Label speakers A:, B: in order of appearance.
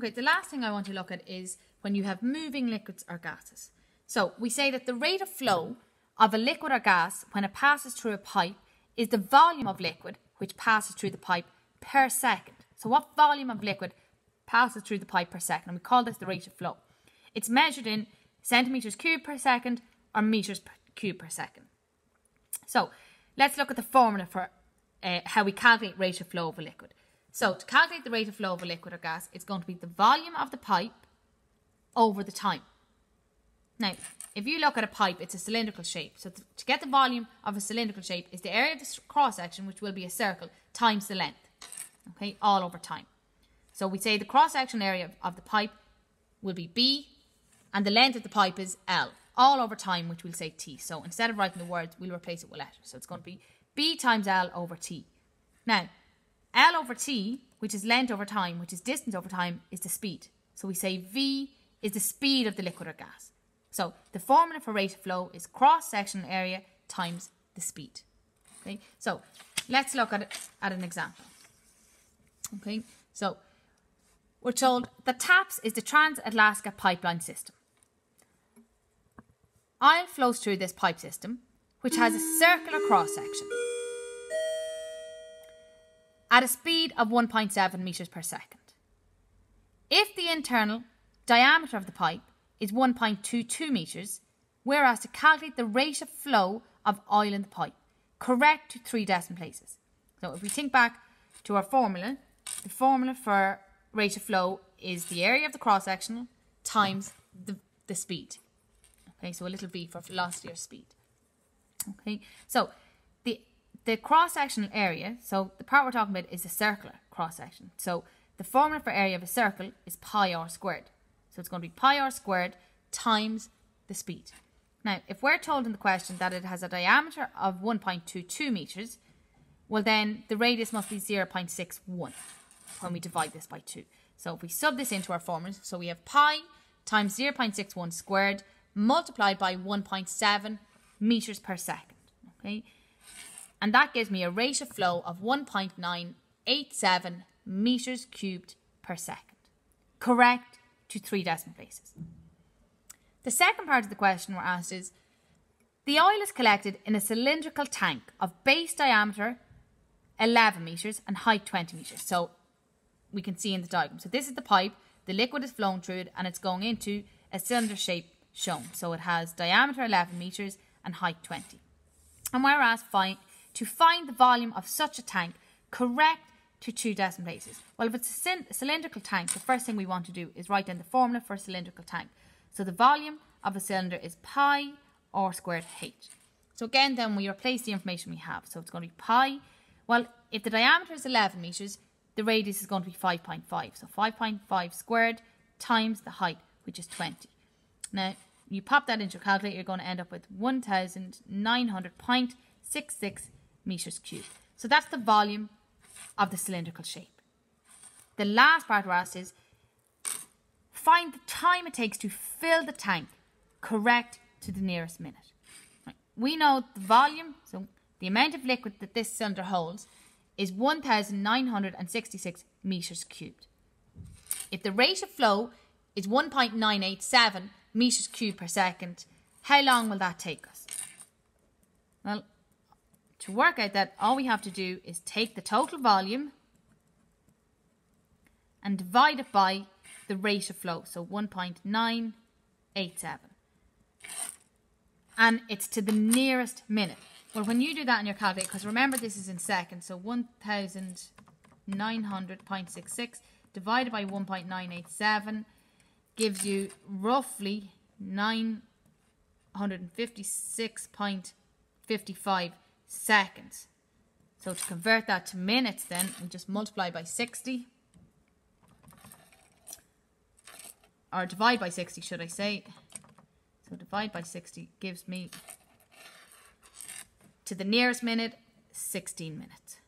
A: Okay, the last thing I want to look at is when you have moving liquids or gases. So we say that the rate of flow of a liquid or gas when it passes through a pipe is the volume of liquid which passes through the pipe per second. So what volume of liquid passes through the pipe per second? And we call this the rate of flow. It's measured in centimetres cubed per second or metres cubed per second. So let's look at the formula for how we calculate rate of flow of a liquid. So to calculate the rate of flow of a liquid or gas, it's going to be the volume of the pipe over the time. Now, if you look at a pipe, it's a cylindrical shape. So to get the volume of a cylindrical shape is the area of the cross-section, which will be a circle, times the length. Okay, all over time. So we say the cross-section area of the pipe will be B, and the length of the pipe is L, all over time, which we'll say T. So instead of writing the words, we'll replace it with letters. So it's going to be B times L over T. Now, L over T, which is length over time, which is distance over time, is the speed. So we say V is the speed of the liquid or gas. So the formula for rate of flow is cross-sectional area times the speed. Okay, so let's look at an example. Okay, so we're told that TAPS is the Trans-Alaska Pipeline System. Oil flows through this pipe system, which has a circular cross-section at a speed of 1.7 metres per second. If the internal diameter of the pipe is 1.22 metres, whereas to calculate the rate of flow of oil in the pipe, correct to 3 decimal places. So if we think back to our formula, the formula for rate of flow is the area of the cross-section times the speed. Okay, so a little v for velocity or speed. Okay, so the cross-sectional area, so the part we're talking about is the circular cross-section. So the formula for area of a circle is pi r squared. So it's going to be pi r squared times the speed. Now, if we're told in the question that it has a diameter of 1.22 metres, well then the radius must be 0.61 when we divide this by 2. So if we sub this into our formulas, so we have pi times 0.61 squared multiplied by 1.7 metres per second. Okay, and that gives me a rate of flow of 1.987 metres cubed per second. Correct to 3 decimal places. The second part of the question we're asked is, the oil is collected in a cylindrical tank of base diameter 11 metres and height 20 metres. So we can see in the diagram. So this is the pipe, the liquid is flowing through it and it's going into a cylinder shape shown. So it has diameter 11 metres and height 20. And we're asked to find the volume of such a tank correct to 2 decimal places. Well, if it's a cylindrical tank, the first thing we want to do is write down the formula for a cylindrical tank. So the volume of a cylinder is pi r squared h. So again, then we replace the information we have. So it's going to be pi. Well, if the diameter is 11 metres, the radius is going to be 5.5. So 5.5 squared times the height, which is 20. Now, you pop that into your calculator, you're going to end up with 1,900.66 metres cubed. So that's the volume of the cylindrical shape. The last part we're asked is, find the time it takes to fill the tank correct to the nearest minute. Right. We know the volume, so the amount of liquid that this cylinder holds is 1,966 metres cubed. If the rate of flow is 1.987 metres cubed per second, how long will that take us? Well, to work out that, all we have to do is take the total volume and divide it by the rate of flow, so 1.987. And it's to the nearest minute. Well, when you do that in your calculator, because remember this is in seconds, so 1,900.66 divided by 1.987 gives you roughly 956.55 seconds. So to convert that to minutes then, we just multiply by 60. Or divide by 60, should I say. So divide by 60 gives me, to the nearest minute, 16 minutes.